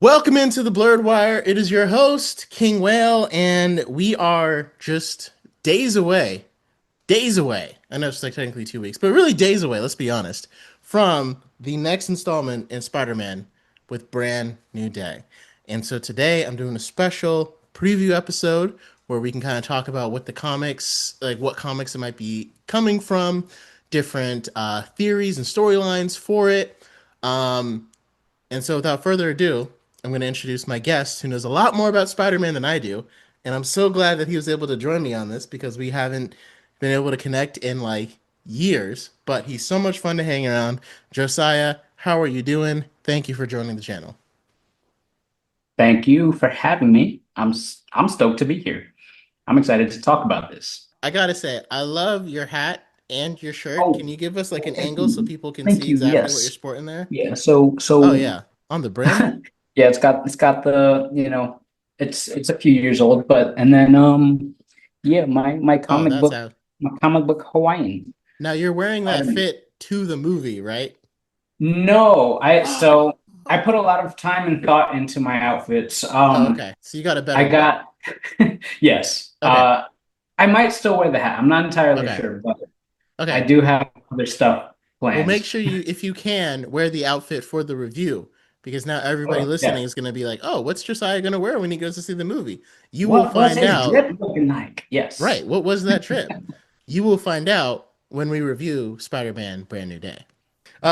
Welcome into the Blurred Wire. It is your host, King Whale, and we are just days away. Days away. I know it's like technically 2 weeks, but really days away, let's be honest, from the next installment in Spider-Man with Brand New Day. And so today I'm doing a special preview episode where we can kind of talk about what the comics, like what comics it might be coming from, different theories and storylines for it. Um, and so, without further ado, I'm going to introduce my guest who knows a lot more about Spider Man than I do. And I'm so glad that he was able to join me on this because we haven't been able to connect in like years. But he's so much fun to hang around. Josiah, how are you doing? Thank you for joining the channel. Thank you for having me. I'm stoked to be here. I'm excited to talk about this. I gotta say, I love your hat and your shirt. Can Oh, you give us like an thank angle so you. people can Thank see you. exactly what you're Yes. sporting there? Yeah. So Oh, so yeah. On the brim? yeah, it's got it's a few years old, but and then yeah, my Oh, comic that's book out. my comic book Hawaiian Now you're wearing that Spider-Man. fit to the movie, right? No, I put a lot of time and thought into my outfits. Oh, okay. So you got a I better look. got yes. Okay. I might still wear the hat. I'm not entirely Okay. sure, but I Okay. do have other stuff Well, planned. make sure you, if you can, wear the outfit for the review because now everybody Oh, yeah. listening is going to be like, oh, what's Josiah going to wear when he goes to see the movie? You will What was find his out, drip looking like? right? Yes. What was that trip? You will find out when we review Spider Man Brand New Day.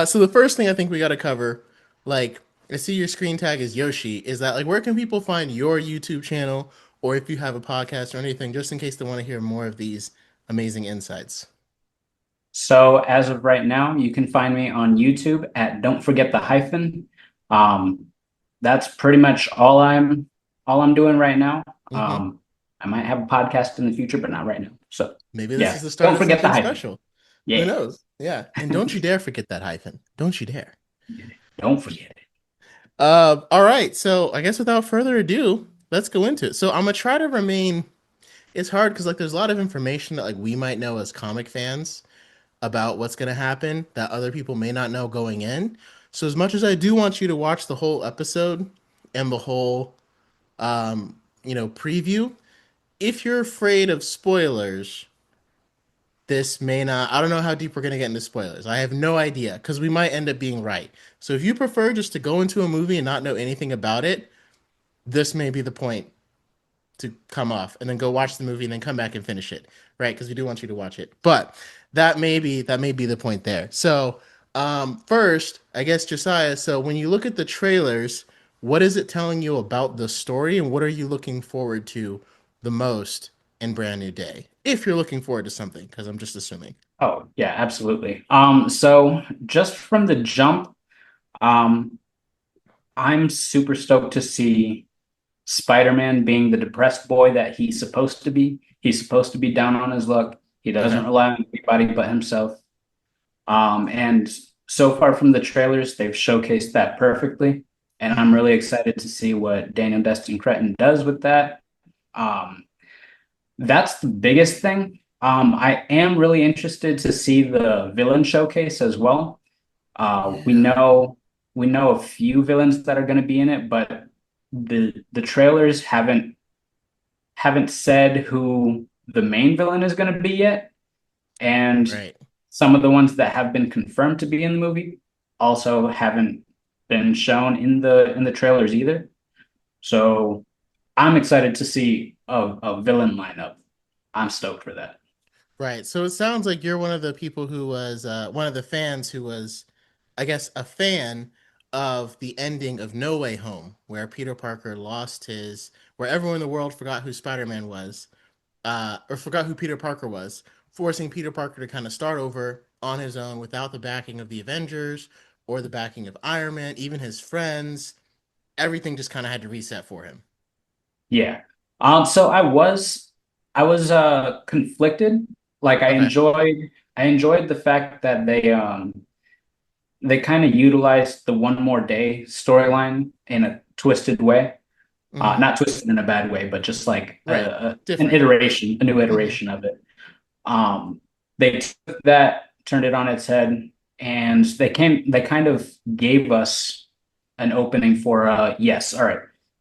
So the first thing I think we got to cover, like, I see your screen tag is Yoshi. Is that like, where can people find your YouTube channel or if you have a podcast or anything, just in case they want to hear more of these amazing insights? So as of right now, you can find me on YouTube at Don't Forget the Hyphen. Um, that's pretty much all I'm doing right now. Mm-hmm. I might have a podcast in the future, but not right now. So Maybe this is yeah, the start don't of forget the something hyphen. special. Who Yeah. knows? Yeah. And don't you dare forget that hyphen. Don't you dare. Don't forget it. All right. So I guess without further ado, let's go into it. So I'm gonna try to remain. It's hard because like there's a lot of information that like we might know as comic fans about what's gonna happen that other people may not know going in. So as much as I do want you to watch the whole episode and the whole preview, if you're afraid of spoilers, this may not. I don't know how deep we're going to get into spoilers. I have no idea because we might end up being right. So if you prefer just to go into a movie and not know anything about it, this may be the point to come off and then go watch the movie and then come back and finish it, right? Because we do want you to watch it. But that may be the point there. So first, I guess Josiah. So when you look at the trailers, what is it telling you about the story, and what are you looking forward to the most in Brand New Day? If you're looking forward to something, because I'm just assuming. Oh, yeah, absolutely. So just from the jump, um, I'm super stoked to see Spider-Man being the depressed boy that he's supposed to be. He's supposed to be down on his luck. He doesn't Okay. rely on anybody but himself. And so far from the trailers, they've showcased that perfectly. And I'm Mm-hmm. really excited to see what Daniel Destin Cretton does with that. Um, that's the biggest thing. I am really interested to see the villain showcase as well. Uh, we Yeah. know we know a few villains that are going to be in it, but the trailers haven't said who the main villain is going to be yet, and Right. some of the ones that have been confirmed to be in the movie also haven't been shown in the trailers either. So I'm excited to see a villain lineup. I'm stoked for that. Right. So it sounds like you're one of the people who was one of the fans who was, I guess, a fan of the ending of No Way Home, where Peter Parker lost his, where everyone in the world forgot who Spider-Man was, or forgot who Peter Parker was, forcing Peter Parker to kind of start over on his own without the backing of the Avengers or the backing of Iron Man, even his friends. Everything just kind of had to reset for him. Yeah. So I was conflicted. Like Okay. I enjoyed the fact that they kind of utilized the One More Day storyline in a twisted way. Hmm. Not twisted in a bad way, but just like Right. an Different. iteration, a new Hmm. iteration of it. They took that, turned it on its head, and they kind of gave us an opening for yes, all right.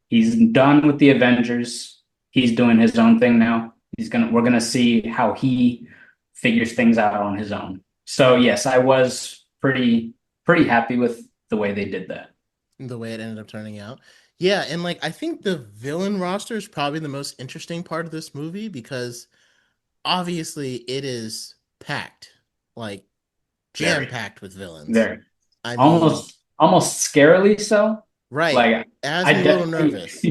He's done with the Avengers. He's doing his own thing now. We're gonna see how he figures things out on his own. So Mhm. yes, I was pretty happy with the way they did that. The way it ended up turning out. Yeah, and like I think the villain roster is probably the most interesting part of this movie because obviously it is packed, like jam Very, packed with villains. very. I mean, Almost scarily so. right. Like It has I me a little definitely nervous.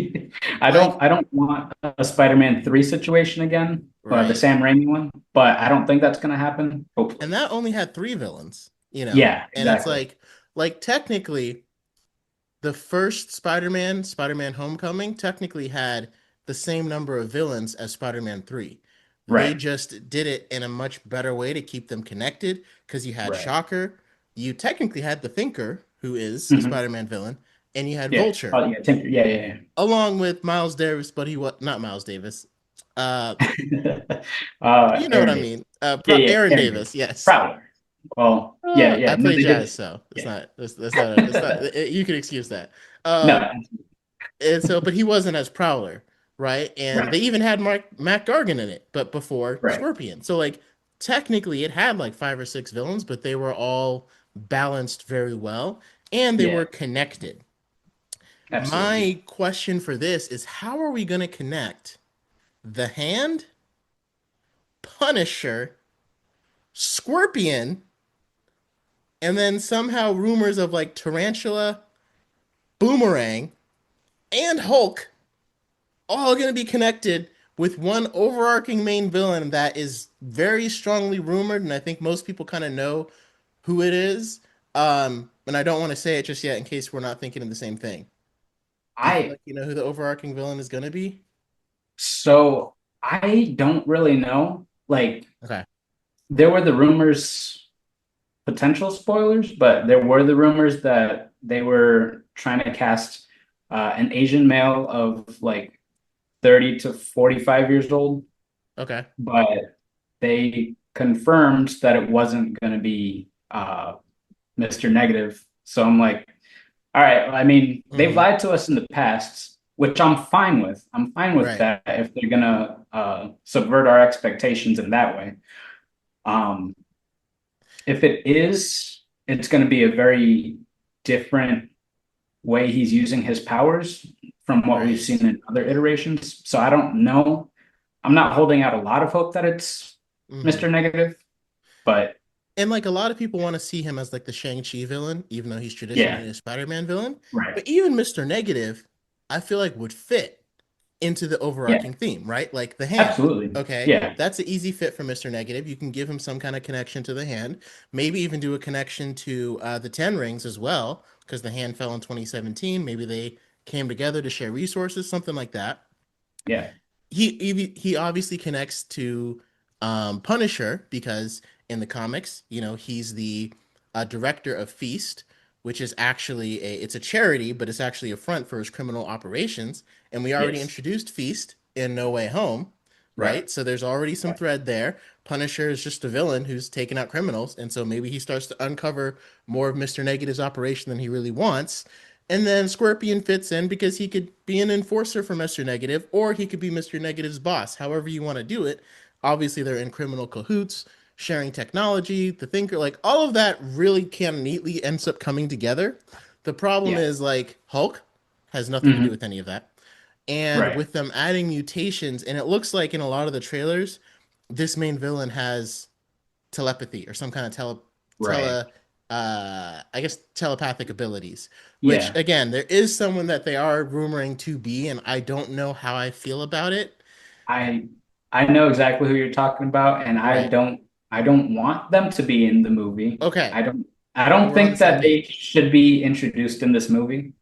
Like, I don't want a Spider-Man 3 situation again, or the right. Sam Raimi one, but I don't think that's gonna happen, And hopefully. that only had three villains, you know? Yeah, And it's exactly. like technically the first Spider-Man, Spider-Man Homecoming, technically had the same number of villains as Spider-Man 3. They Right, just did it in a much better way to keep them connected because you had right. Shocker, you technically had the Thinker, who is a Hmm. Spider-Man villain, and you had Yeah. Vulture, Oh yeah, yeah, along with Miles Davis, but he was not Miles Davis. Uh, yeah. you know what Aaron I Davis. mean. Yeah, yeah, Aaron Aaron Davis. Davis, yes. Prowler. Well, yeah, yeah. I No, play they jazz, did. so it's Yeah. not it's not you can excuse that. Uh, No, and so, but he wasn't as Prowler, right? And they right, even had Mac Gargan in it, but before right. Scorpion. So like technically, it had like five or six villains, but they were all balanced very well, and they Yeah, were connected. absolutely. My question for this is, how are we going to connect the Hand, Punisher, Scorpion, and then somehow rumors of like Tarantula, Boomerang, and Hulk all going to be connected with one overarching main villain that is very strongly rumored, and I think most people kind of know who it is. And I don't want to say it just yet in case we're not thinking of the same thing. Do you feel I like you know who the overarching villain is going to be? so I don't really know. Like Okay. there were the rumors, potential spoilers, but there were the rumors that they were trying to cast an Asian male of like 30 to 45 years old, Okay. but they confirmed that it wasn't going to be Mr. Negative. So I'm like, all right, I mean, they've Mm-hmm. lied to us in the past, which I'm fine with. I'm fine with Right. that if they're gonna subvert our expectations in that way. Um, if it is, it's gonna be a very different way he's using his powers from what we've Right. seen in other iterations. So I don't know. I'm not holding out a lot of hope that it's Mm-hmm. Mr. Negative, but And like a lot of people want to see him as like the Shang-Chi villain, even though he's yeah, traditionally a Spider-Man villain. right. But even Mr. Negative, I feel like would fit into the Yeah, overarching theme, right? Like the Hand. absolutely. Okay, Yeah, that's an easy fit for Mr. Negative. You can give him some kind of connection to the Hand, maybe even do a connection to the Ten Rings as well, because the Hand fell in 2017. Maybe they came together to share resources, something like that. yeah, He obviously connects to Punisher because in the comics, you know, he's the director of Feast, which is actually it's a charity, but it's actually a front for his criminal operations. And we already yes, introduced Feast in No Way Home, right. right? So there's already some thread there. Punisher is just a villain who's taking out criminals, and so maybe he starts to uncover more of Mr. Negative's operation than he really wants. And then Scorpion fits in because he could be an enforcer for Mr. Negative, or he could be Mr. Negative's boss, however you want to do it. Obviously, they're in criminal cahoots, sharing technology, the thinker, like all of that really kind of neatly ends up coming together. The problem Yeah. is, like, Hulk has nothing to do Hmm. with any of that. And Right. with them adding mutations, and it looks like in a lot of the trailers, this main villain has telepathy or some kind of Right. I guess telepathic abilities, which Yeah. again, there is someone that they are rumoring to be, and I don't know how I feel about it. I I know exactly who you're talking about, and Right. I don't want them to be in the movie. Okay. I Then don't we're on the think same that they page. should be introduced in this movie.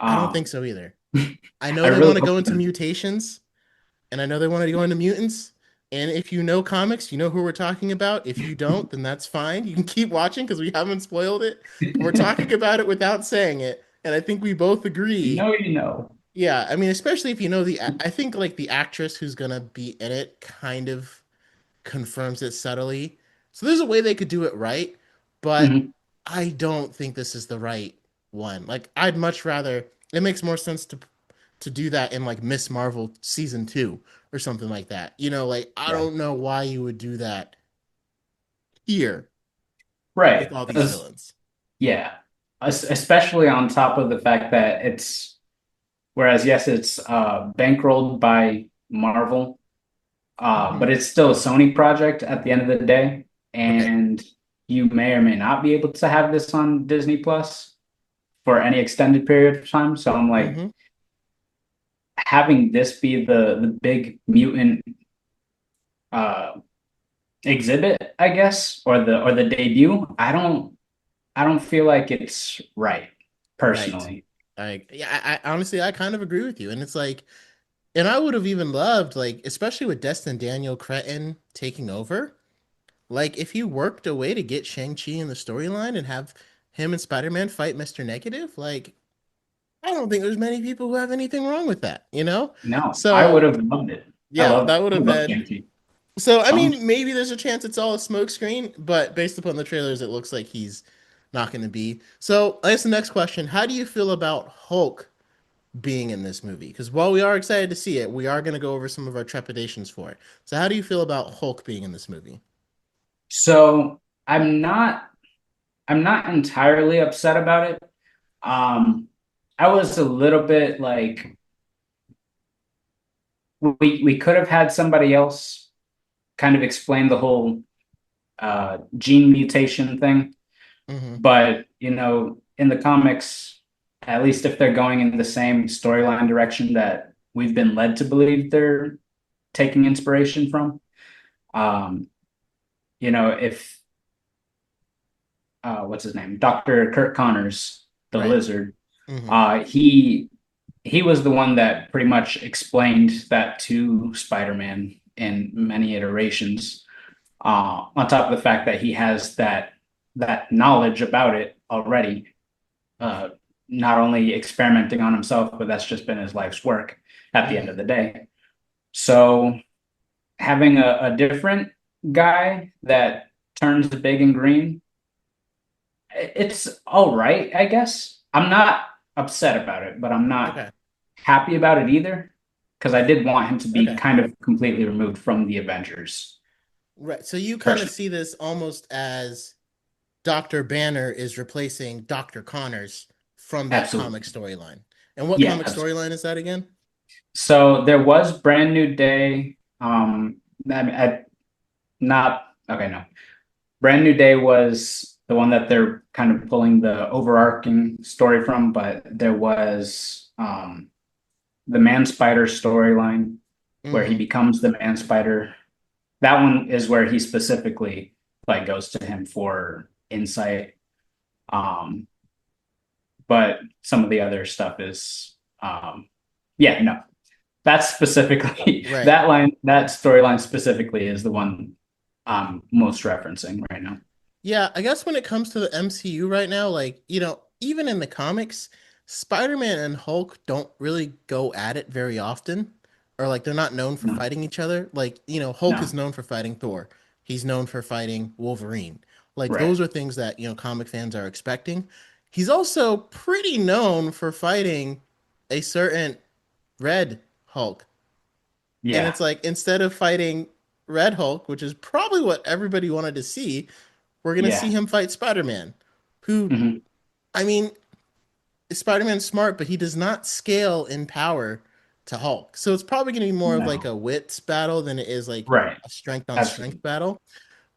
I don't think Um, so either. I I know they really want to hope go they into don't. mutations, and I know they want to go into mutants. And if you know comics, you know who we're talking about. If you don't, then that's fine. You can keep watching because we haven't spoiled it. But we're talking about it without saying it. And I think we both You agree. know, you know. Yeah, I mean, especially if you know I think like the actress who's gonna be in it kind of confirms it subtly. So there's a way they could do it right, but Hmm. I don't think this is the right. one. Like I'd much rather it makes more sense to do that in like Miss Marvel season 2 or something like that. Like I Yeah. don't know why you would do that here with Right. all these 'Cause, villains. yeah, especially on top of the fact that whereas yes, it's bankrolled by Marvel, but Hmm. it's still a Sony project at the end of the day, Right. and you may or may not be able to have this on Disney Plus for any extended period of time. So I'm like, Hmm. having this be the big mutant uh exhibit, I guess, or the debut, I don't feel like it's right Right. personally. I honestly I kind of agree with you. And it's like, and I would have even loved, like, especially with Destin Daniel Cretton taking over, like if you worked a way to get Shang-Chi in the storyline and have him and Spider-Man fight Mr. Negative, like I don't think there's many people who have anything wrong with that? No, I would So have loved it. yeah, that would I have love been. Shang-Chi. So I Um, mean, maybe there's a chance it's all a smokescreen, but based upon the trailers, it looks like he's not going to be. So I guess the next question: how do you feel about Hulk being in this movie? Because while we are excited to see it, we are going to go over some of our trepidations for it. So how do you feel about Hulk being in this movie? so I'm not entirely upset about it. I was a little bit like we could have had somebody else kind of explain the whole gene mutation thing, Hmm. but in the comics, at least if they're going in the same storyline direction that we've been led to believe they're taking inspiration from, um, if what's his name, Dr. Kirk Connors, the Right. Lizard, Hmm. uh, he he was the one that pretty much explained that to Spider-Man in many iterations. On top of the fact that he has that knowledge about it already, uh, not only experimenting on himself, but that's just been his life's work at the end of Hmm. the day. So having a different guy that turns big and green, it's all right, I guess. I'm not upset about it, but I'm not Okay. happy about it either because I did want him to be Okay. kind of completely removed from the Avengers. Right. So you kind of Personally, see this almost as Dr. Banner is replacing Dr. Connors from that comic absolutely. storyline. And what Yeah, comic absolutely. storyline is that again? So there was Brand New Day. Not okay. No, Brand New Day was the one that they're kind of pulling the overarching story from, but there was the Man Spider storyline where he Hmm. becomes the Man Spider. That one is where he specifically like goes to him for insight. Um, but some of the other stuff is yeah, no. That's specifically Right. that storyline specifically is the one I'm most referencing right now. Yeah, I guess when it comes to the MCU right now, like, even in the comics, Spider-Man and Hulk don't really go at it very often, or like they're not known for No, fighting each other. Like, Hulk is no, known for fighting Thor. He's known for fighting Wolverine. Like, right. those are things that, comic fans are expecting. He's also pretty known for fighting a certain Red Hulk. And Yeah. it's like instead of fighting Red Hulk, which is probably what everybody wanted to see, we're gonna see Yeah. him fight Spider-Man, who, Hmm. I mean, Spider-Man's smart, but he does not scale in power to Hulk. So it's probably gonna be more of like No. a wits battle than it is like Right. a strength on strength Absolutely. battle.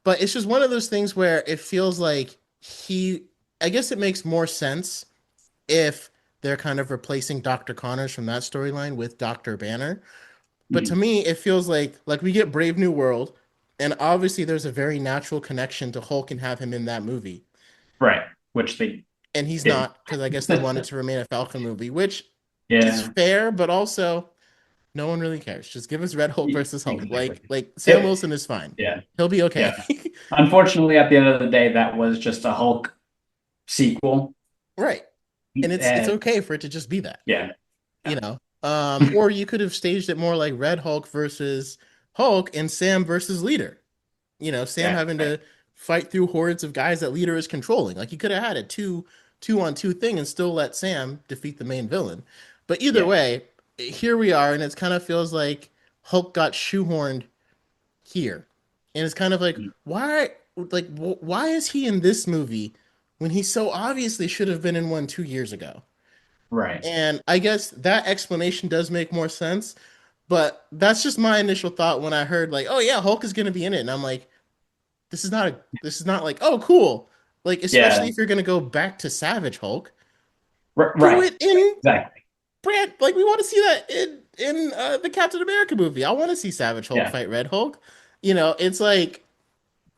But it's just one of those things where it feels like I guess it makes more sense if they're kind of replacing Dr. Connors from that storyline with Dr. Banner. But to Mhm. me, it feels like we get Brave New World, and obviously there's a very natural connection to Hulk and have him in that movie. Right. Which they And he's did. not because I guess they wanted to remain a Falcon movie, which is Yeah. fair, but also no one really cares. Just give us Red Hulk versus Hulk. Exactly. Like Sam It, Wilson is fine. yeah. He'll be okay. Yeah. Unfortunately, at the end of the day, that was just a Hulk sequel. Right. And it's And okay for it to just be that, yeah. you Yeah. know. Or you could have staged it more like Red Hulk versus Hulk and Sam versus Leader. Sam Yeah. having Right. to fight through hordes of guys that Leader is controlling. Like you could have had it two two-on-two thing and still let Sam defeat the main villain. But either Yeah. way, here we are, and it kind of feels like Hulk got shoehorned here, and it's kind of like why is he in this movie when he so obviously should have been in one 2 years ago? Right. And I guess that explanation does make more sense, but that's just my initial thought when I heard like, oh yeah, Hulk is going to be in it, and I'm like, this is not like, oh cool, like especially Yeah. if you're going to go back to Savage Hulk, do Right. it in Exactly. Brand, like we want to see that in the Captain America movie. I want to see Savage Hulk Yeah. fight Red Hulk. It's like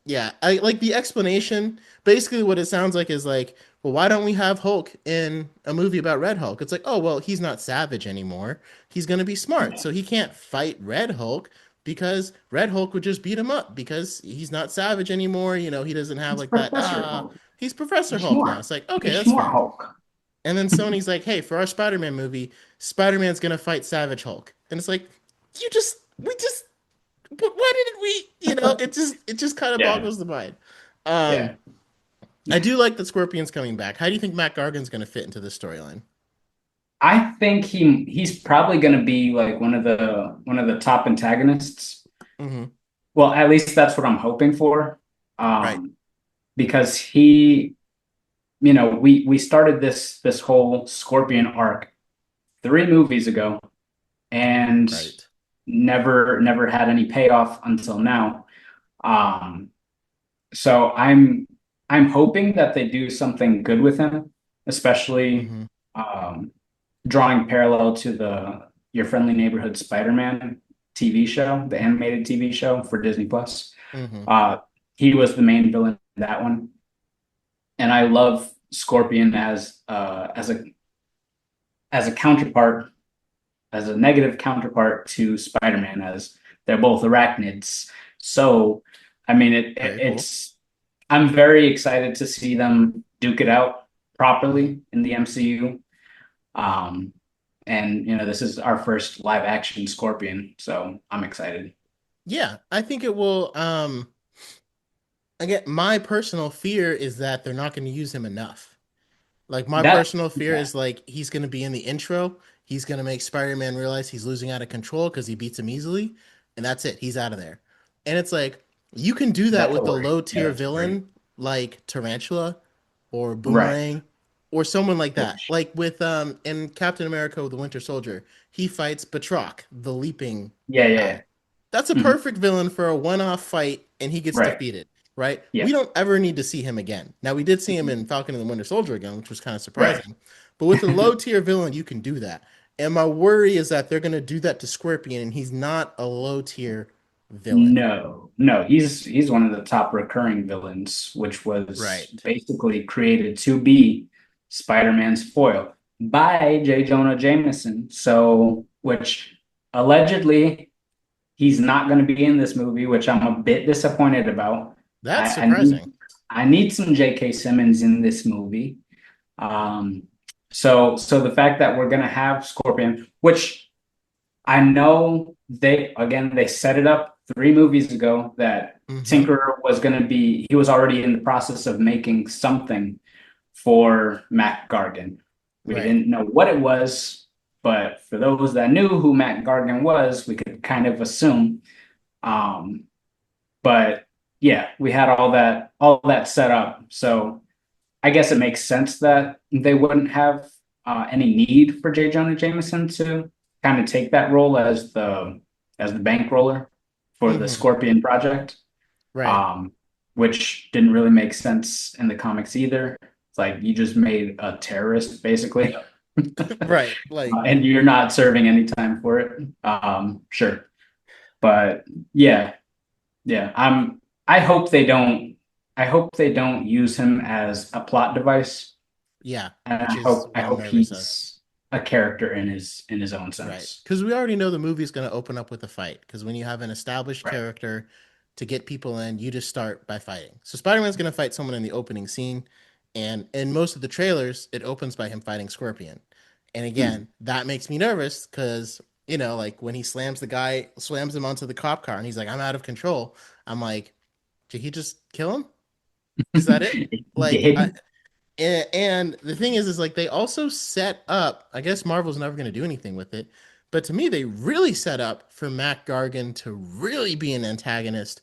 yeah, I like the explanation. Basically, what it sounds like is like, well, why don't we have Hulk in a movie about Red Hulk? It's like, oh, well, he's not savage anymore. He's gonna be smart, Yeah. so he can't fight Red Hulk because Red Hulk would just beat him up because he's not savage anymore. He doesn't have It's like that. Professor Hulk. He's Professor He's Hulk now. smart. It's like, okay, He's that's smart fair. Hulk. And then Sony's like, hey, for our Spider-Man movie, Spider-Man's gonna fight Savage Hulk, and it's like, we just but why didn't we? It just kind of Yeah. boggles the mind. Um, Yeah. I do like that Scorpion's coming back. How do you think Matt Gargan's going to fit into this storyline? I think he's probably going to be like one of the top antagonists. Hmm. Well, at least that's what I'm hoping for. Right, Um, because we started this whole Scorpion arc 3 movies ago and right. never had any payoff until now. Um, so I'm hoping that they do something good with him, especially Hmm. um, drawing parallel to the Your Friendly Neighborhood Spider-Man TV show, the animated TV show for Disney Plus. Hmm. Uh, he was the main villain in that one, and I love Scorpion as a counterpart, as a negative counterpart to Spider-Man, as they're both arachnids. So, I mean, Very cool. it's I'm very excited to see them duke it out properly in the MCU. Um, and this is our first live action Scorpion, so I'm excited. Yeah, I think it will. Again, my personal fear is that they're not going to use him enough. Like my That personal fear yeah, is like he's going to be in the intro. He's going to make Spider-Man realize he's losing out of control because he beats him easily, and that's it. He's out of there. And it's like you can do that that's a with a worry. low Yeah, tier that's a worry. villain like Tarantula or Right. Boomerang or someone like that. Which Like with in Captain America with the Winter Soldier, he fights Batroc, the leaping yeah, yeah, guy. yeah. That's a Mhm. perfect villain for a one-off fight and he gets Right. defeated, right? Yeah. We don't ever need to see him again. Now we did see him in Falcon and the Winter Soldier again, which was kind of Right. surprising. But with a low tier villain, you can do that. And my worry is that they're going to do that to Scorpion and he's not a low tier villain. No, no, he's one of the top recurring villains, which was Right. basically created to be Spider-Man's foil by J. Jonah Jameson. So, which allegedly he's not going to be in this movie, which I'm a bit disappointed about. That's I need surprising. I need some J.K. Simmons in this movie. Um, so the fact that we're gonna have Scorpion, which I know they set it up 3 movies ago that Hmm. Tinkerer was gonna be he was already in the process of making something for Matt Gargan. We Right. didn't know what it was, but for those that knew who Matt Gargan was, we could kind of assume. Um, but yeah, we had all that set up. So I guess it makes sense that they wouldn't have any need for J. Jonah Jameson to kind of take that role as the bankroller for the Hmm. Scorpion project, Right. um, which didn't really make sense in the comics either. It's like you just made a terrorist basically, Right. Like, and you're not serving any time for it. Sure, but yeah, yeah. I hope they don't. I hope they don't use him as a plot device, yeah, and which I is hope I what I'm hope nervous of. he's a character in his own Right. sense. Because we already know the movie's going to open up with a fight. Because when you have an established Right. character to get people in, you just start by fighting. So Spider Man's going to fight someone in the opening scene. And in most of the trailers, it opens by him fighting Scorpion. And Hmm. again, that makes me nervous because, like when he slams him onto the cop car and he's like, I'm out of control. I'm like, did he just kill him? Is that it? Like, Did And the thing is like they also set up, I guess Marvel's never going to do anything with it, but to me, they really set up for Mac Gargan to really be an antagonist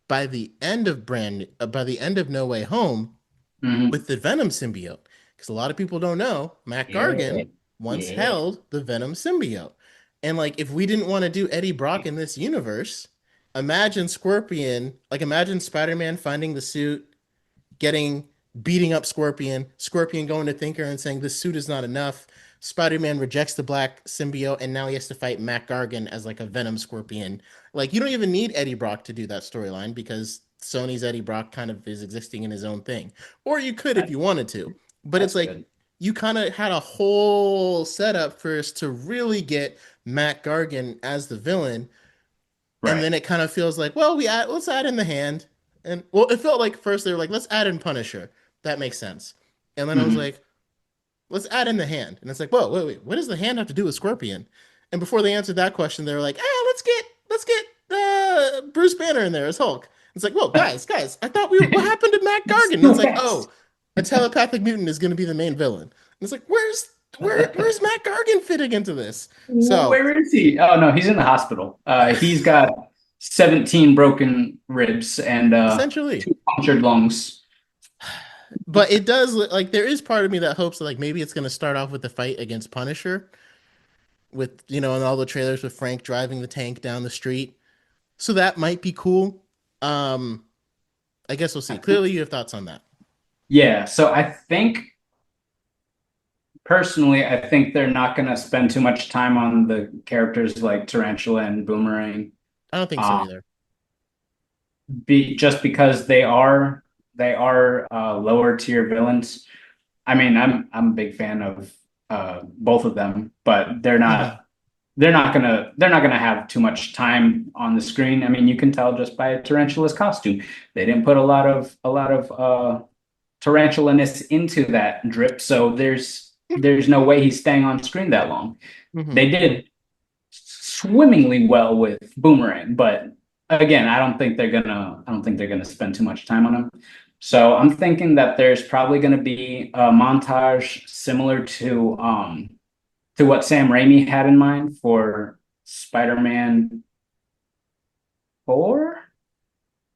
by the end of No Way Home Hmm. with the Venom symbiote. Because a lot of people don't know, Mac Yeah. Gargan once Yeah. held the Venom symbiote. And like if we didn't want to do Eddie Brock in this universe, imagine Spider-Man finding the suit, getting beating up Scorpion, Scorpion going to Thinker and saying this suit is not enough. Spider-Man rejects the black symbiote and now he has to fight Mac Gargan as like a Venom Scorpion. Like you don't even need Eddie Brock to do that storyline because Sony's Eddie Brock kind of is existing in his own thing. Or you could if That, you wanted to. But it's that's like good. you kind of had a whole setup for us to really get Mac Gargan as the villain, and Right. then it kind of feels like, well, let's add in the hand, and well, it felt like first they were like, let's add in Punisher. That makes sense. And then I was Hmm. like, let's add in the hand, and it's like, whoa, wait, what does the hand have to do with Scorpion? And before they answered that question, they were like, let's get Bruce Banner in there as Hulk. It's like, whoa, guys, I thought what happened to Matt Gargan? And it's So like, fast. oh, a telepathic mutant is going to be the main villain. And it's like, where's Matt Gargan fitting into this? So Where is he? Oh no, he's in the hospital. He's got 17 broken ribs and essentially. two punctured lungs. But it does like there is part of me that hopes that like maybe it's going to start off with the fight against Punisher with and all the trailers with Frank driving the tank down the street. So that might be cool. Um I guess we'll see. Clearly you have thoughts on that. Yeah, so I think personally, I think they're not going to spend too much time on the characters like Tarantula and Boomerang. I don't think so Uh, either. just because they are lower tier villains. I mean, I'm a big fan of both of them, but Hmm. they're not gonna have too much time on the screen. I mean, you can tell just by Tarantula's costume. They didn't put a lot of tarantulaness into that drip, so there's no way he's staying on screen that long. Hmm. They did swimmingly well with Boomerang, but again, I don't think they're gonna spend too much time on him. So I'm thinking that there's probably gonna be a montage similar to what Sam Raimi had in mind for Spider-Man 4. I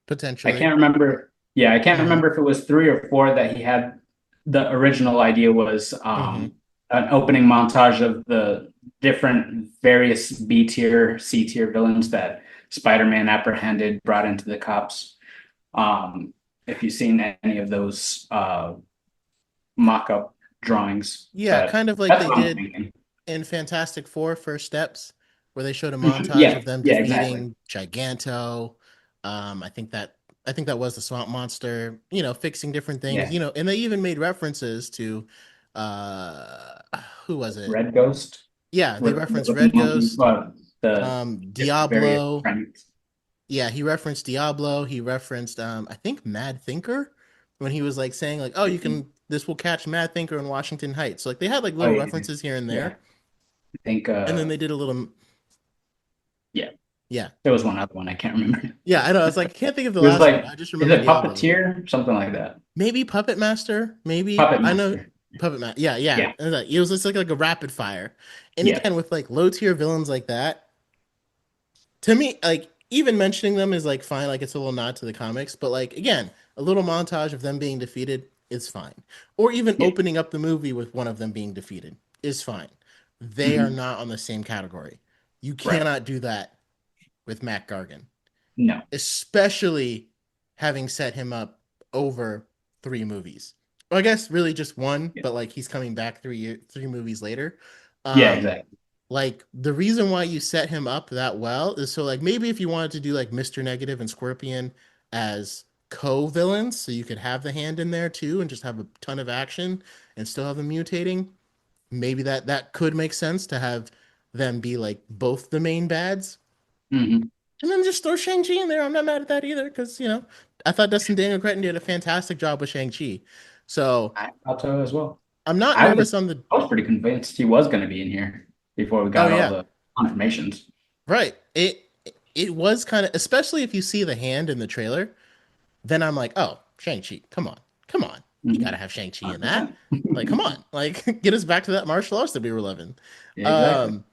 Potentially. can't remember. Yeah, I can't Hmm. remember if it was 3 or 4 that he had. The original idea was Hmm. an opening montage of the different various B tier, C tier villains that Spider-Man apprehended, brought into the cops. If you've seen any of those mock-up drawings, Yeah, but kind of like that's they what I'm did thinking. in Fantastic Four First Steps, where they showed a Mhm. montage Yeah, of them yeah, exactly. defeating Giganto. Um, I think that I think that was the Swamp Monster, fixing different things, Yeah, and they even made references to uh who was it? Red Ghost Yeah, they with referenced the Red monkey, Ghost, the various Diablo. friends. Yeah, he referenced Diablo. He referenced I think Mad Thinker when he was like saying like, "Oh, you can this will catch Mad Thinker in Washington Heights." So like they had like Oh little yeah, references here and yeah. there. I think And then they did a little yeah, yeah. there was one other one I can't remember. Yeah, I know. I was like, I can't think of the It was last one. like, I just is remember it Diablo. Puppeteer? Something like that. Maybe Puppet Master. Maybe Puppet I know Master. Puppet Master. Yeah, yeah. Yeah, It was just like a rapid fire. And yeah. again, with like low tier villains like that, to me, like even mentioning them is like fine. Like it's a little nod to the comics, but like again, a little montage of them being defeated is fine. Or even Yeah. opening up the movie with one of them being defeated is fine. They are Hmm. not on the same category. You Right. cannot do that with Matt Gargan, No. especially having set him up over 3 movies. Well, I guess really just one, Yeah. but like he's coming back 3 movies later. Yeah, Um, exactly. like the reason why you set him up that well is so like maybe if you wanted to do like Mr. Negative and Scorpion as co-villains, so you could have the hand in there too and just have a ton of action and still have them mutating. Maybe that could make sense to have them be like both the main bads Hmm. and then just throw Shang-Chi in there. I'm not mad at that either because, I thought Dustin Daniel Cretton did a fantastic job with Shang-Chi. So I thought so as well. I'm not I was nervous on the. I was pretty convinced he was going to be in here before we Oh, got all yeah. the confirmations. Right. It was kind of, especially if you see the hand in the trailer, then I'm like, oh, Shang-Chi, come on. Come on. You got to have Shang-Chi in that. 100%. Like, come on, like get us back to that martial arts that we were loving. Yeah, exactly. Um,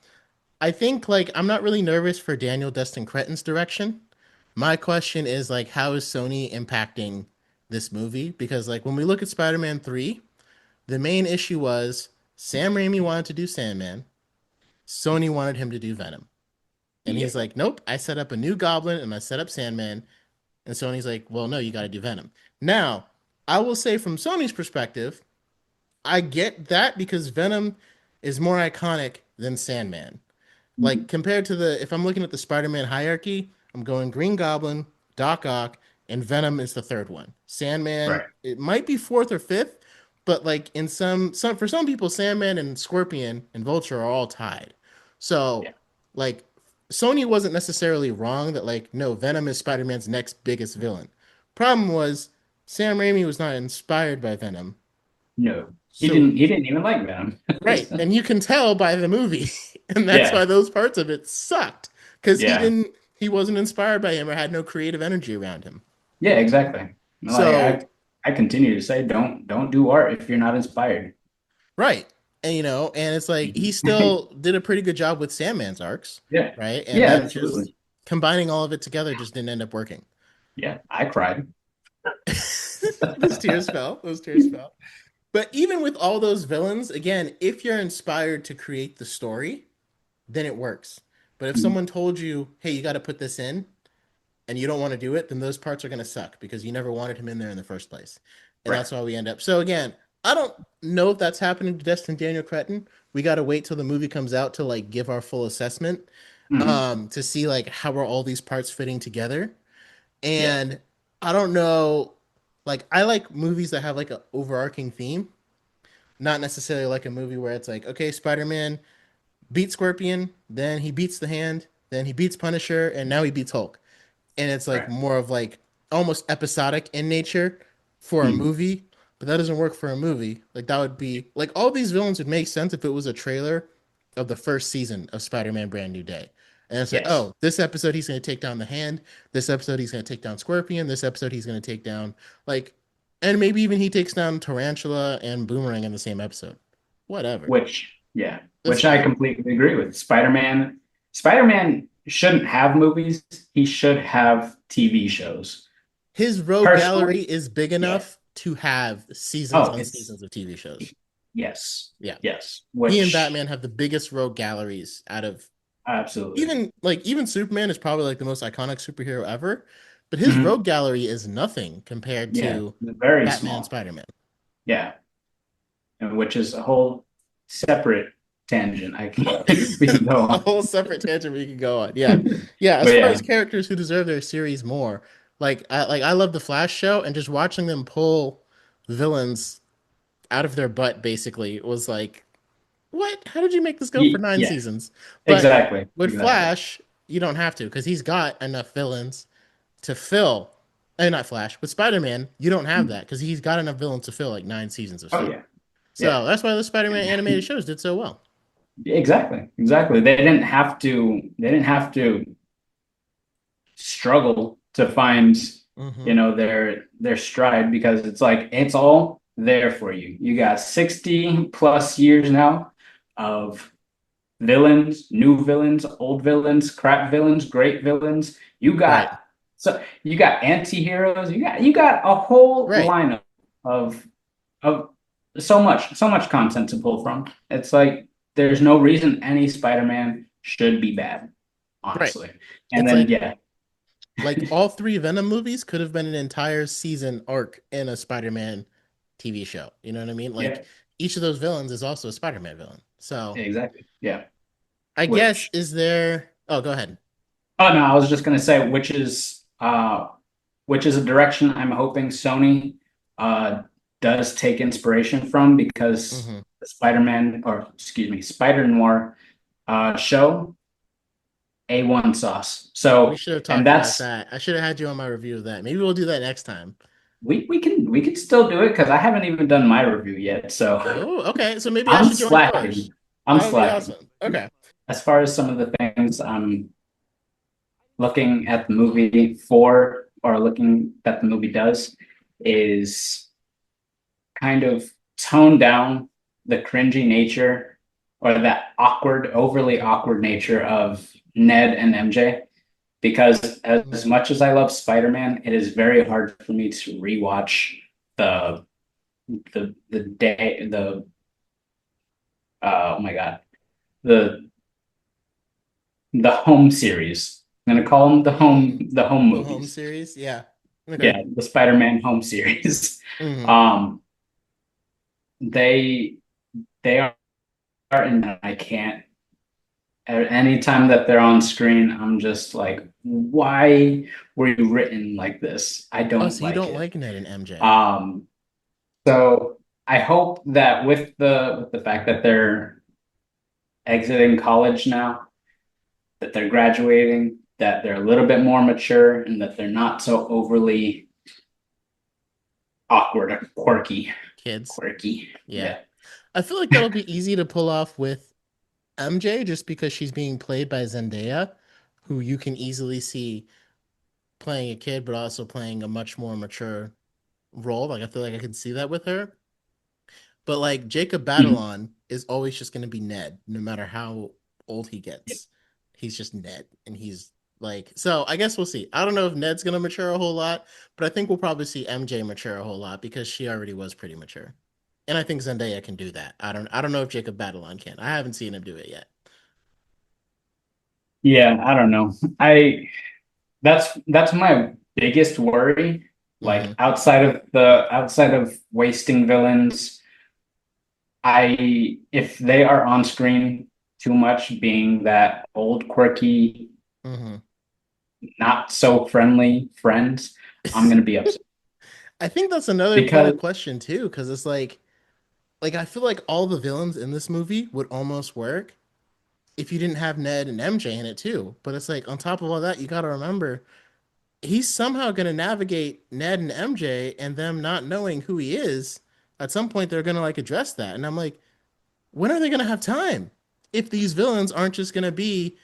I think like I'm not really nervous for Daniel Destin Cretton's direction. My question is like, how is Sony impacting this movie? Because like when we look at Spider-Man 3, the main issue was Sam Raimi wanted to do Sandman, Sony wanted him to do Venom. And he's Yep. like, nope, I set up a new Goblin and I set up Sandman. And Sony's like, well, no, you got to do Venom. Now, I will say from Sony's perspective, I get that because Venom is more iconic than Sandman. Like Mhm. compared to the if I'm looking at the Spider-Man hierarchy, I'm going Green Goblin, Doc Ock, and Venom is the third one. Sandman, Right. it might be fourth or fifth, but like in some for some people, Sandman and Scorpion and Vulture are all tied. So Yeah. like Sony wasn't necessarily wrong that like no, Venom is Spider-Man's next biggest villain. Problem was Sam Raimi was not inspired by Venom. No, he So didn't. He didn't even like Venom. right. And you can tell by the movie. And that's Yeah. why those parts of it sucked. Because Yeah. he wasn't inspired by him or had no creative energy around him. Yeah. Exactly. Like So, I continue to say, don't do art if you're not inspired. right. And and it's like he Mhm. still did a pretty good job with Sandman's arcs, Yeah. right? And Yeah. then just Absolutely. combining all of it together just didn't end up working. Yeah. I cried. Those tears fell. Those tears fell. But even with all those villains, again, if you're inspired to create the story, then it works. But if Mhm. someone told you, hey, you got to put this in, and you don't want to do it, then those parts are going to suck because you never wanted him in there in the first place. And Right. that's why we end up. So again, I don't know if that's happening to Destin Daniel Cretton. We got to wait till the movie comes out to like give our full assessment Mhm. to see like how are all these parts fitting together. Yeah. And I don't know like I like movies that have like an overarching theme, not necessarily like a movie where it's like okay, Spider-Man beats Scorpion, then he beats the Hand, then he beats Punisher, and now he beats Hulk. And it's like Right. more of like almost episodic in nature for a Mhm. movie, but that doesn't work for a movie. Like that would be like all these villains would make sense if it was a trailer of the first season of Spider-Man Brand New Day. And it's like, Yes. oh, this episode he's going to take down the Hand. This episode he's going to take down Scorpion. This episode he's going to take down like, and maybe even he takes down Tarantula and Boomerang in the same episode. Whatever, Which that's I fine. completely agree with. Spider-Man shouldn't have movies. He should have TV shows. His rogue gallery Personally, is big yeah. enough to have seasons Oh, on it's seasons of TV shows. yes. Yeah. Yes. He and Which Batman have the biggest rogue galleries out of absolutely. even Superman is probably like the most iconic superhero ever, but his Mhm. rogue gallery is nothing compared Yeah. to Very Batman and small. Spider-Man. Yeah. And which is a whole separate tangent. We can go A on. whole separate tangent we could go on. Yeah. Yeah, as But far as yeah. characters who deserve their series more, I love the Flash show and just watching them pull villains out of their butt basically was like what? How did you make this go for nine Yeah. seasons? But Exactly. with Exactly. Flash, you don't have to because he's got enough villains to fill. Not Flash, but Spider-Man, you don't have that because he's got enough villains to fill like 9 seasons of Oh stuff. yeah. Yeah. So that's why the Spider-Man animated shows did so well. Exactly. Exactly. They didn't have to struggle to find, Hmm. their stride because it's like it's all there for you. You got 60 plus years now of villains, new villains, old villains, crap villains, great villains. Right, You got anti-heroes, you got a whole right, lineup of of so much content to pull from. It's like there's no reason any Spider-Man should be bad, right. honestly. And It's then yeah, like all three Venom movies could have been an entire season arc in a Spider-Man TV show. You know what I mean? Like yeah, each of those villains is also a Spider-Man villain. So exactly. Yeah. I guess Which is there? Oh, go ahead. oh no, I was just gonna say which is a direction I'm hoping Sony uh does take inspiration from because Hmm. the Spider-Man or excuse me, Spider Noir show A1 sauce. We So should have and talked about that's that. I should have had you on my review of that. Maybe we'll do that next time. we can still do it because I haven't even done my review yet. So Oh, okay. So maybe I I'm should join slacking. yours. I'm That would be slacking. awesome. Okay. As far as some of the things I'm looking at the movie for or looking that the movie does is kind of tone down the cringy nature or that awkward, overly awkward nature of Ned and MJ. Because as Mhm. much as I love Spider-Man, it is very hard for me to rewatch the the day the oh my god, the the home series. I'm gonna call them Mm. the home The home movies. series, yeah. Okay. Yeah, the Spider-Man home series. Hmm. Um, they they are and I can't. At any time that they're on screen, I'm just like, why were you written like this? I Oh, don't so you like don't it. like Ned and MJ? Um, so I hope that with the fact that they're exiting college now, that they're graduating, that they're a little bit more mature, and that they're not so overly awkward or quirky. Kids. Quirky. Yeah. Yeah. I feel like that'll be easy to pull off with MJ just because she's being played by Zendaya, who you can easily see playing a kid, but also playing a much more mature role. Like I feel like I could see that with her. But like Jacob Mhm. Batalon is always just going to be Ned, no matter how old he gets. He's just Ned, and he's like. So I guess we'll see. I don't know if Ned's going to mature a whole lot, but I think we'll probably see MJ mature a whole lot because she already was pretty mature, and I think Zendaya can do that. I don't know if Jacob Batalon can. I haven't seen him do it yet. Yeah, I don't know. I that's my biggest worry. Like Hmm. outside of wasting villains, I if they are on screen too much, being that old quirky, Hmm. not so friendly friends, I'm gonna be upset I think that's another point because of question too, because it's like I feel like all the villains in this movie would almost work if you didn't have Ned and MJ in it too. But it's like on top of all that, you got to remember he's somehow going to navigate Ned and MJ and them not knowing who he is. At some point, they're going to like address that, and I'm like, when are they going to have time? If these villains aren't just going to be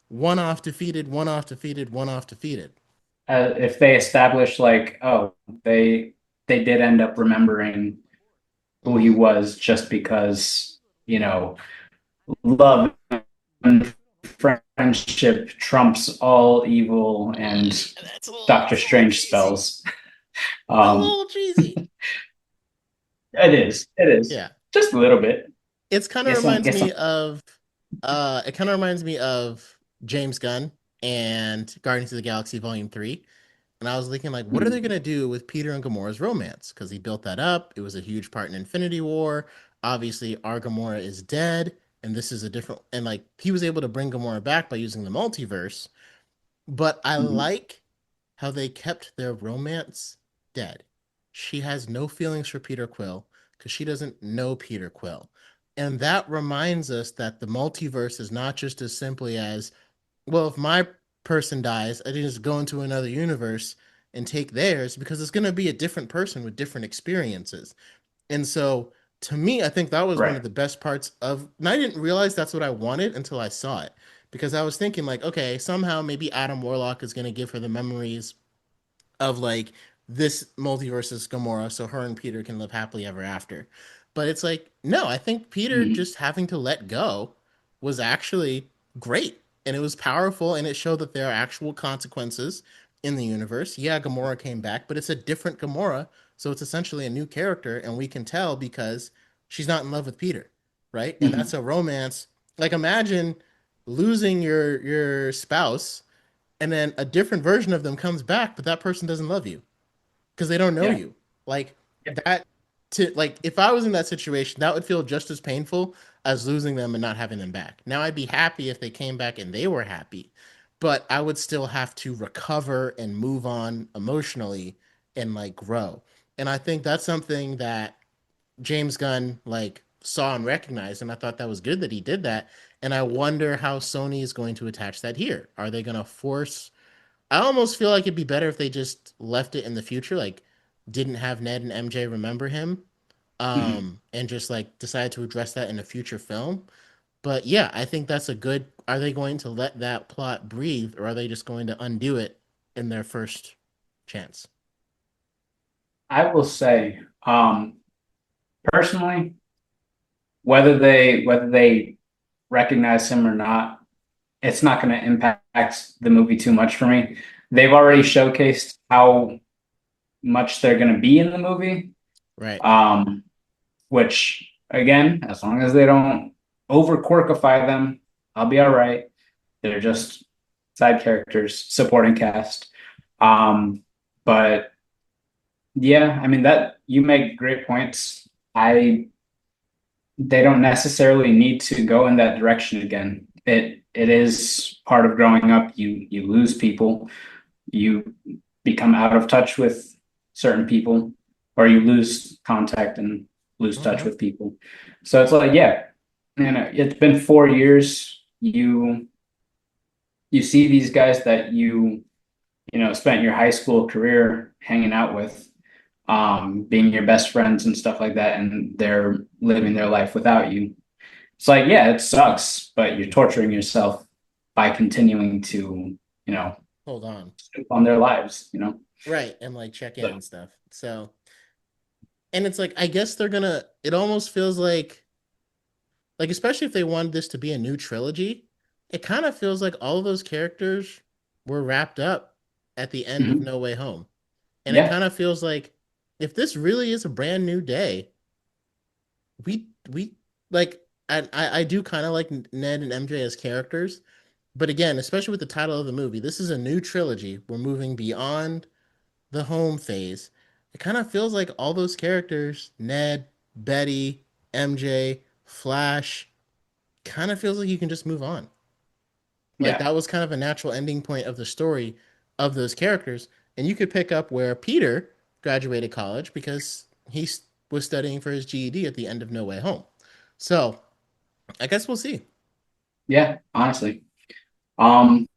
one off defeated, one off defeated, one off defeated. if they establish like, oh, they did end up remembering who he Mm-hmm. was just because, you know, love and friendship trumps all evil and Doctor It's a little Strange cheesy. spells. A Um, little cheesy. it is Yeah. just a little bit. It's kind of reminds me of it kind of reminds me of James Gunn and Guardians of the Galaxy Volume 3. And I was thinking like what are they Mm, going to do with Peter and Gamora's romance? Cuz he built that up. It was a huge part in Infinity War. Obviously, our Gamora is dead and this is a different and like he was able to bring Gamora back by using the multiverse, but I mm, like how they kept their romance dead. She has no feelings for Peter Quill because she doesn't know Peter Quill. And that reminds us that the multiverse is not just as simply as, well, if my person dies, I can just go into another universe and take theirs because it's going to be a different person with different experiences. And so to me, I think that was one right. of the best parts of, and I didn't realize that's what I wanted until I saw it because I was thinking like, okay, somehow maybe Adam Warlock is going to give her the memories of like this multiverse's Gamora, so her and Peter can live happily ever after. But it's like, no, I think Peter Mm, just having to let go was actually great. And it was powerful and it showed that there are actual consequences in the universe. Yeah, Gamora came back, but it's a different Gamora. So it's essentially a new character, and we can tell because she's not in love with Peter, right? And that's mm, a romance. Like imagine losing your spouse and then a different version of them comes back, but that person doesn't love you because they don't know yeah. you. Like Yeah. that to like if I was in that situation, that would feel just as painful as losing them and not having them back. Now I'd be happy if they came back and they were happy, but I would still have to recover and move on emotionally and like grow. And I think that's something that James Gunn like saw and recognized, and I thought that was good that he did that. And I wonder how Sony is going to attach that here. Are they going to force I almost feel like it'd be better if they just left it in the future, like didn't have Ned and MJ remember him, Mm. and just like decided to address that in a future film. But yeah, I think that's a good. Are they going to let that plot breathe, or are they just going to undo it in their first chance? I will say, Personally, whether they recognize him or not, it's not going to impact the movie too much for me. They've already showcased how much they're going to be in the movie. Right. Um, which again, as long as they don't over quirkify them, I'll be all right. They're just side characters, supporting cast. Um, but yeah, I mean that you make great points. I They don't necessarily need to go in that direction again. It is part of growing up. You lose people, you become out of touch with certain people, or you lose contact and lose touch Hmm. with people. So it's like, yeah, it's been 4 years. You see these guys that spent your high school career hanging out with, being your best friends and stuff like that, and they're living their life without you. It's like, yeah, it sucks, but you're torturing yourself by continuing to, you know, Hold on. stoop on their lives. Right. And like check in So, and stuff. So, and it's like, I guess they're gonna, it almost feels like, especially if they wanted this to be a new trilogy, it kind of feels like all of those characters were wrapped up at the end of mhm. No Way Home. And it Yeah, kind of feels like if this really is a brand new day, we like I do kind of like Ned and MJ as characters, but again, especially with the title of the movie, this is a new trilogy. We're moving beyond the home phase. It kind of feels like all those characters, Ned, Betty, MJ, Flash, kind of feels like you can just move on. Like yeah, that was kind of a natural ending point of the story of those characters. And you could pick up where Peter graduated college because was studying for his GED at the end of No Way Home. So I guess we'll see. yeah, honestly. Um,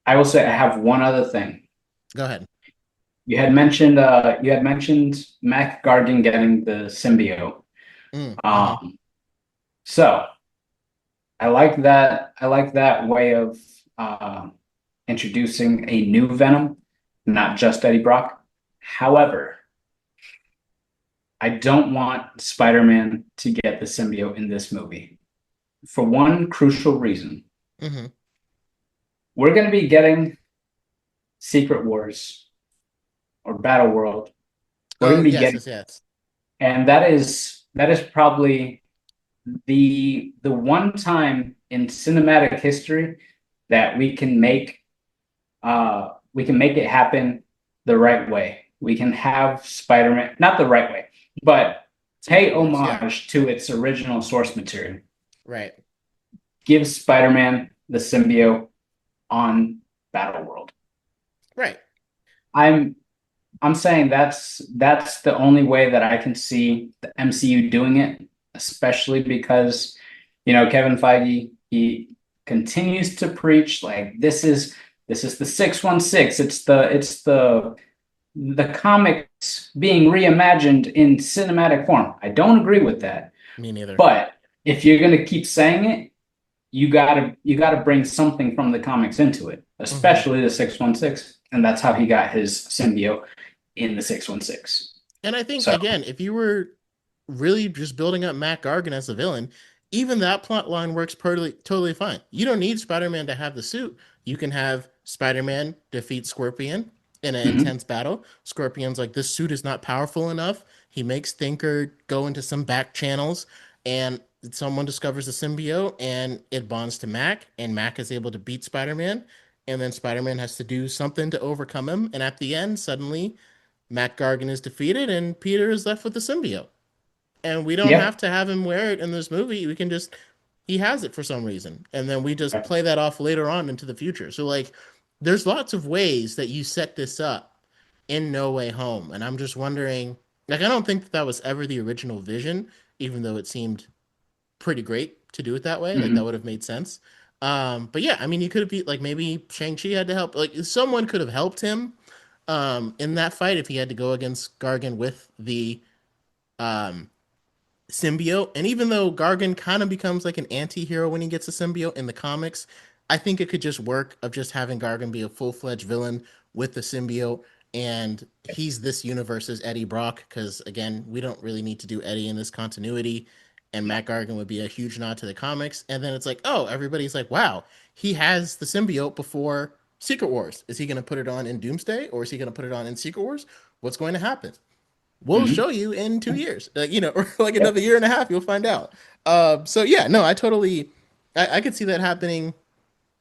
I will say I have one other thing. Go ahead. You had mentioned Mac Gargan getting the symbiote. Mm-hmm. Um, so I like that way of introducing a new Venom, not just Eddie Brock. However, I don't want Spider-Man to get the symbiote in this movie for one crucial reason. Mm-hmm. We're going to be getting Secret Wars or Battle World. We're Oh going to be yes, getting, yes, yes. and that is probably the one time in cinematic history that we can make it happen the right way. We can have Spider-Man, not the right way, but pay Secret Wars, yeah. homage to its original source material. Right. Give Spider-Man the symbiote on Battle World. Right. I'm I'm saying that's the only way that I can see the MCU doing it, especially because Kevin Feige, he continues to preach like this is the 616. It's the comics being reimagined in cinematic form. I don't agree with that. Me neither. But if you're gonna keep saying it, you gotta bring something from the comics into it, Mm-hmm. especially the 616. And that's how he got his symbiote in the 616. And I think So, again, if you were really just building up Matt Gargan as a villain, even that plot line works totally fine. You don't need Spider-Man to have the suit. You can have Spider-Man defeat Scorpion in an mhm, intense battle. Scorpion's like, this suit is not powerful enough. He makes Thinker go into some back channels, and someone discovers the symbiote, and it bonds to Mac, and Mac is able to beat Spider-Man. And then Spider-Man has to do something to overcome him. And at the end, suddenly Mac Gargan is defeated, and Peter is left with the symbiote. And we don't yeah, have to have him wear it in this movie. We can just he has it for some reason, and then we just play that off later on into the future. So like, there's lots of ways that you set this up in No Way Home, and I'm just wondering. Like, I don't think that was ever the original vision, even though it seemed pretty great to do it that way. Like that mhm, would have made sense. But yeah, I mean, you could have like maybe Shang-Chi had to help. Like someone could have helped him in that fight if he had to go against Gargan with the um, symbiote. And even though Gargan kind of becomes like an anti-hero when he gets a symbiote in the comics, I think it could just work of just having Gargan be a full-fledged villain with the symbiote and he's this universe's Eddie Brock because again, we don't really need to do Eddie in this continuity, and No. Matt Gargan would be a huge nod to the comics. And then it's like, oh, everybody's like, wow, he has the symbiote before Secret Wars. Is he going to put it on in Doomsday, or is he going to put it on in Secret Wars? What's going to happen? We'll show Mhm. you in 2 years, or like another Yep. year and a half. You'll find out. So yeah, no, I could see that happening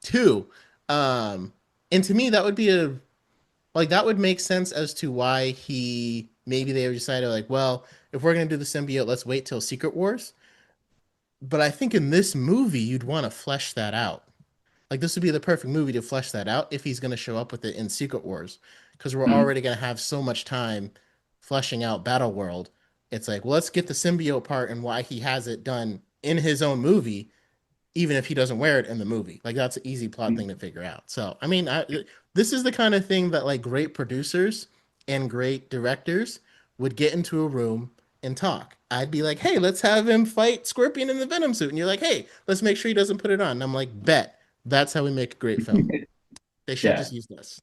too. And to me, that would be a like that would make sense as to why he maybe they decided like, well, if we're gonna do the symbiote, let's wait till Secret Wars. But I think in this movie, you'd want to flesh that out. Like this would be the perfect movie to flesh that out if he's gonna show up with it in Secret Wars, because we're Mhm. already gonna have so much time fleshing out Battle World. It's like, well, let's get the symbiote part and why he has it done in his own movie, even if he doesn't wear it in the movie. Like that's an easy plot thing to figure out. So, I mean, this is the kind of thing that like great producers and great directors would get into a room and talk. I'd be like, "Hey, let's have him fight Scorpion in the Venom suit." And you're like, "Hey, let's make sure he doesn't put it on." And I'm like, "Bet. That's how we make a great film." They should Yeah. just use this.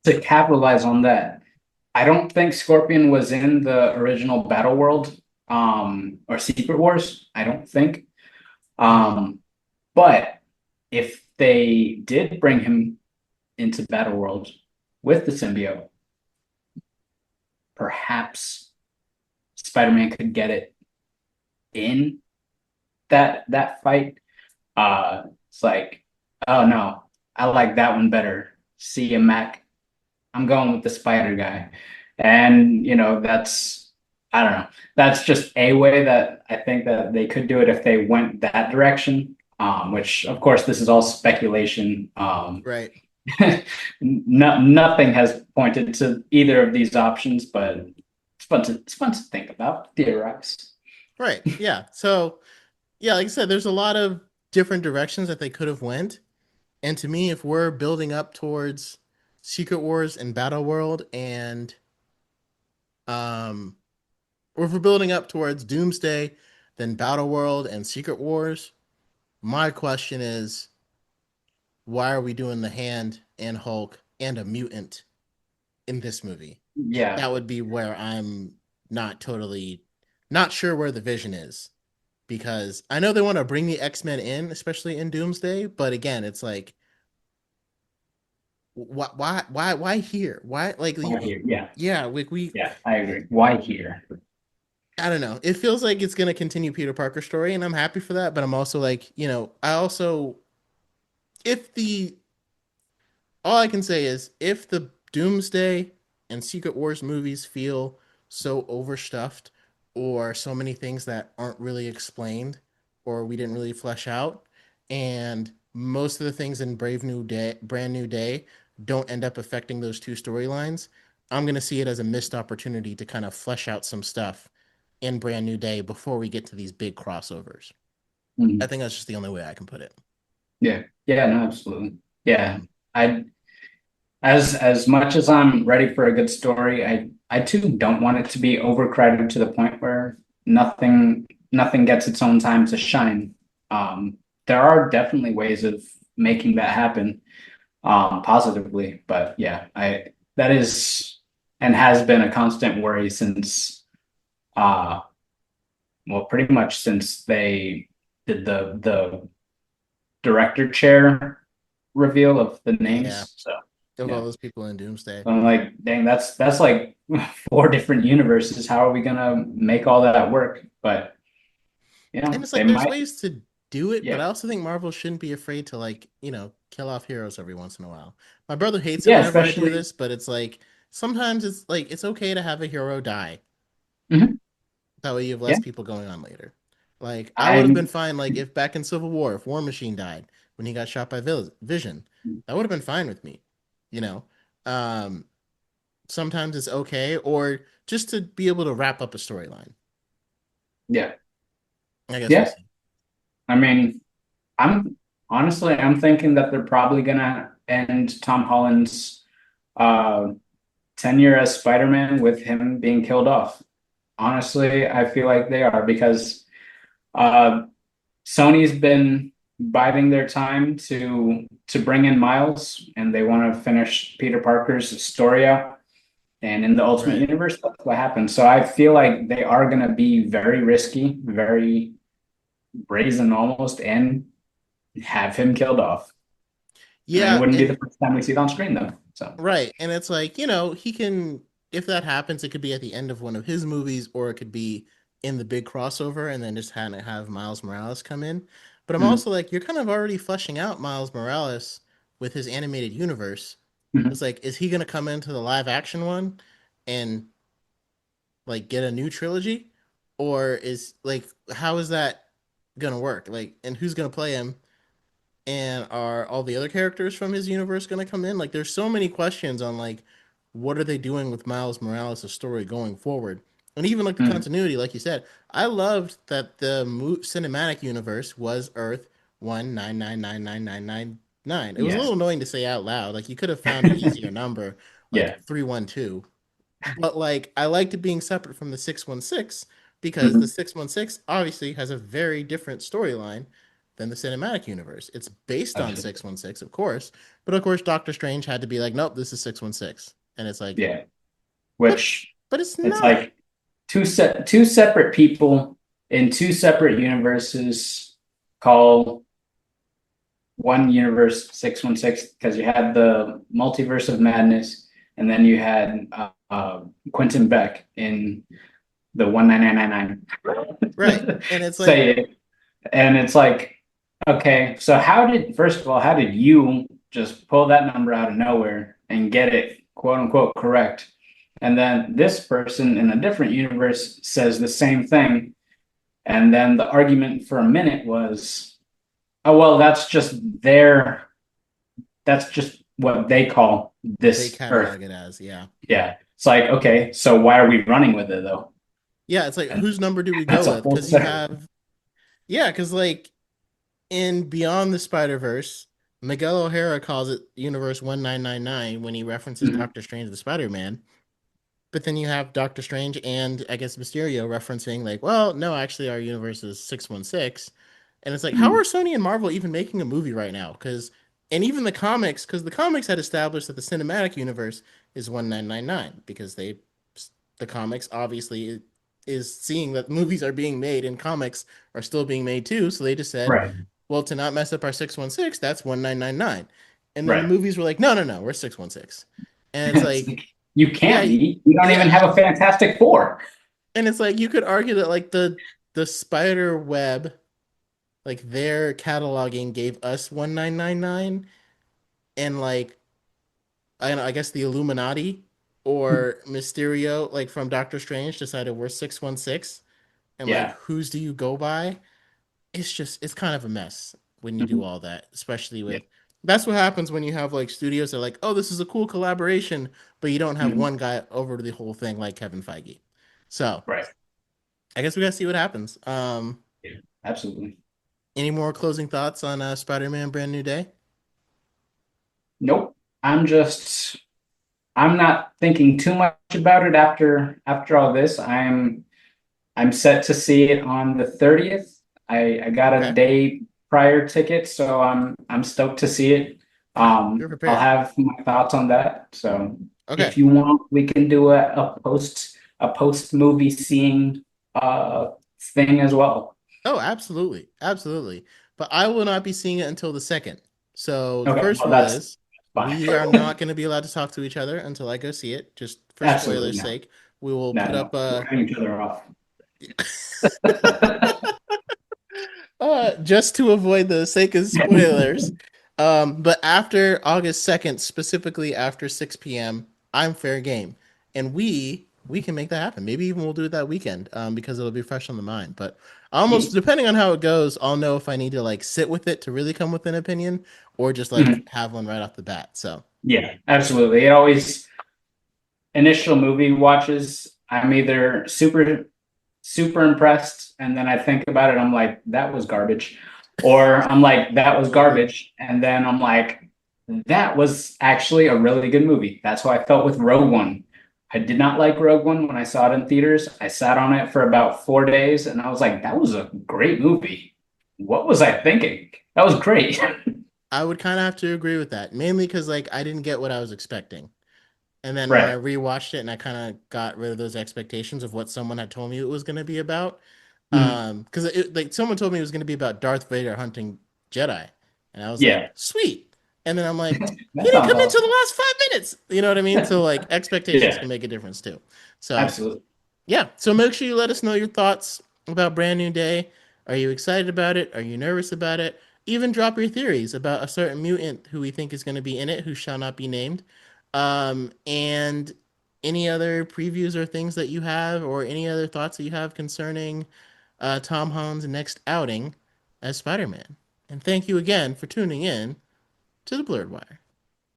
To capitalize on that, I don't think Scorpion was in the original Battle World, or Secret Wars. I don't think. Mm-hmm. Um, but if they did bring him into Battle World with the symbiote, perhaps Spider-Man could get it in that fight. It's like, oh no, I like that one better. See ya, Mac. I'm going with the spider guy. And, that's, I don't know. That's just a way that I think that they could do it if they went that direction. Which of course this is all speculation. Right. Nothing has pointed to either of these options, but it's fun to think about, theorize. Right. Yeah. So, yeah, like I said, there's a lot of different directions that they could have went. And to me, if we're building up towards Secret Wars and Battle World and um or if we're building up towards Doomsday, then Battle World and Secret Wars, my question is why are we doing the Hand and Hulk and a mutant in this movie? Yeah. That would be where I'm not totally not sure where the vision is because I know they want to bring the X-Men in, especially in Doomsday, but again, it's like why here? Why like Why here? Yeah. yeah, we Yeah, I agree. Why here? I don't know. It feels like it's going to continue Peter Parker's story, and I'm happy for that. But I'm also like, I also, if the, all I can say is if the Doomsday and Secret Wars movies feel so overstuffed or so many things that aren't really explained or we didn't really flesh out, and most of the things in Brand New Day don't end up affecting those two storylines, I'm going to see it as a missed opportunity to kind of flesh out some stuff in Brand New Day before we get to these big crossovers. I Mhm. think that's just the only way I can put it. Yeah. Yeah, no, absolutely. Yeah. Mhm. I as much as I'm ready for a good story, I too don't want it to be overcrowded to the point where nothing gets its own time to shine. There are definitely ways of making that happen, positively, but yeah, I that is and has been a constant worry since uh well, pretty much since they did the director chair reveal of the Yeah, names. So of all yeah. those people in Doomsday. I'm like, dang, that's like four different universes. How are we gonna make all that work? But And it's they like there's might. ways to do it, but Yeah, I also think Marvel shouldn't be afraid to like, kill off heroes every once in a while. My brother hates it yeah, whenever I do especially. this, but it's like sometimes it's like it's okay to have a hero die. Mhm. That way you have Yeah, less people going on later. Like I would have been I'm. fine like if back in Civil War, if War Machine died when he got shot by Vision, that would have been fine with me. You know. Um Sometimes it's okay, or just to be able to wrap up a storyline. Yeah, I guess we'll yeah. see. I mean, I'm honestly, I'm thinking that they're probably gonna end Tom Holland's uh tenure as Spider-Man with him being killed off. Honestly, I feel like they are because uh Sony's been biding their time to bring in Miles, and they want to finish Peter Parker's story out. And in the Ultimate Right. Universe, that's what happened. So I feel like they are going to be very risky, very brazen almost, and have him killed off. And it Yeah, wouldn't be the and first time we see it on screen, though. So, right. And it's like, he can, if that happens, it could be at the end of one of his movies, or it could be in the big crossover and then just have Miles Morales come in. But I'm mm, also like, you're kind of already fleshing out Miles Morales with his animated universe. It's mhm, like, is he going to come into the live action one and like get a new trilogy? Or is like, how is that going to work? Like, and who's going to play him? And are all the other characters from his universe going to come in? Like, there's so many questions on like, what are they doing with Miles Morales' story going forward? And even like the mm, continuity, like you said, I loved that the cinematic universe was Earth 1999999. It was a yes. little annoying to say out loud. Like, you could have found an easier number, like Yeah. 312. But like, I liked it being separate from the 616 because the Mhm. 616 obviously has a very different storyline than the cinematic universe. It's based on Absolutely. 616, of course, but of course Doctor Strange had to be like, nope, this is 616. And it's like, Yeah. but Which but it's it's not. like two separate people in two separate universes call one universe 616 because you had the multiverse of madness, and then you had Quentin Beck in the 19999 Right. And it's like, say it. And it's like, okay, so first of all, how did you just pull that number out of nowhere and get it quote unquote correct? And then this person in a different universe says the same thing. And then the argument for a minute was, oh, well, that's just what they call what they this Earth. catalog it as. Yeah. Yeah. It's like, okay, so why are we running with it though? Yeah. It's like, And whose number do we go that's a with? whole Because you separate. have, yeah, because like in Beyond the Spider Verse, Miguel O'Hara calls it Universe 1999 when he references Mhm. Doctor Strange the Spider Man. But then you have Doctor Strange and I guess Mysterio referencing like, well, no, actually our universe is 616. And it's like, how are Mhm. Sony and Marvel even making a movie right now? Because and even the comics, because the comics had established that the cinematic universe is 1999 because the comics obviously is seeing that movies are being made and comics are still being made too. So they just said, Right. well, to not mess up our 616, that's 1999. And then the Right. movies were like, no, no, no, we're 616. And it's It's like, like you yeah, can't be. You don't even yeah, have a Fantastic Four. and it's like you could argue that like the spider web, like their cataloging gave us 1999, and like I guess the Illuminati or Mysterio, like from Doctor Strange, decided we're 616, and like Yeah. whose do you go by? It's kind of a mess when you do Mhm. all that, especially Yeah. with that's what happens when you have like studios that are like, oh, this is a cool collaboration, but you don't have Mhm. one guy over the whole thing like Kevin Feige. So Right. I guess we gotta see what happens. Yeah. Absolutely. Any more closing thoughts on Spider-Man Brand New Day? Nope. I'm not thinking too much about it after all this. I'm set to see it on the 30th. I got a Okay, day prior ticket, so I'm stoked to see it. you're I'll prepared. have my thoughts on that. So Okay. if you want, we can do a post movie seeing thing as well. Oh, absolutely, absolutely. But I will not be seeing it until the second. So the Okay, first well rule that's is fine. we are not going to be allowed to talk to each other until I go see it. Just for Absolutely spoilers' no. sake, we will No, put no. up We're cutting each other off. just to avoid the sake of spoilers. But after August 2nd, specifically after 6 p.m., I'm fair game. And we can make that happen. Maybe even we'll do it that weekend, because it'll be fresh on the mind. But almost depending on how it goes, I'll know if I need to like sit with it to really come with an opinion or just like Mhm. have one right off the bat. So Yeah, absolutely. It always initial movie watches, I'm either super impressed, and then I think about it, I'm like, that was garbage. Or I'm like, that was mhm. garbage. And then I'm like, that was actually a really good movie. That's how I felt with Rogue One. I did not like Rogue One when I saw it in theaters. I sat on it for about 4 days and I was like, that was a great movie. What was I thinking? That was great. I would kind of have to agree with that, mainly because like I didn't get what I was expecting. And then when I Right. rewatched it and I kind of got rid of those expectations of what someone had told me it was going to be about, Mhm. because like someone told me it was going to be about Darth Vader hunting Jedi, and I was like, Yeah, sweet. And then I'm like, he that didn't sounds come into awesome. the last 5 minutes. You know what I mean? So like expectations Yeah, can make a difference too. So absolutely. yeah, so make sure you let us know your thoughts about Brand New Day. Are you excited about it? Are you nervous about it? Even drop your theories about a certain mutant who we think is going to be in it, who shall not be named. And any other previews or things that you have, or any other thoughts that you have concerning Tom Holland's next outing as Spider-Man. And thank you again for tuning in to the Blurred Wire.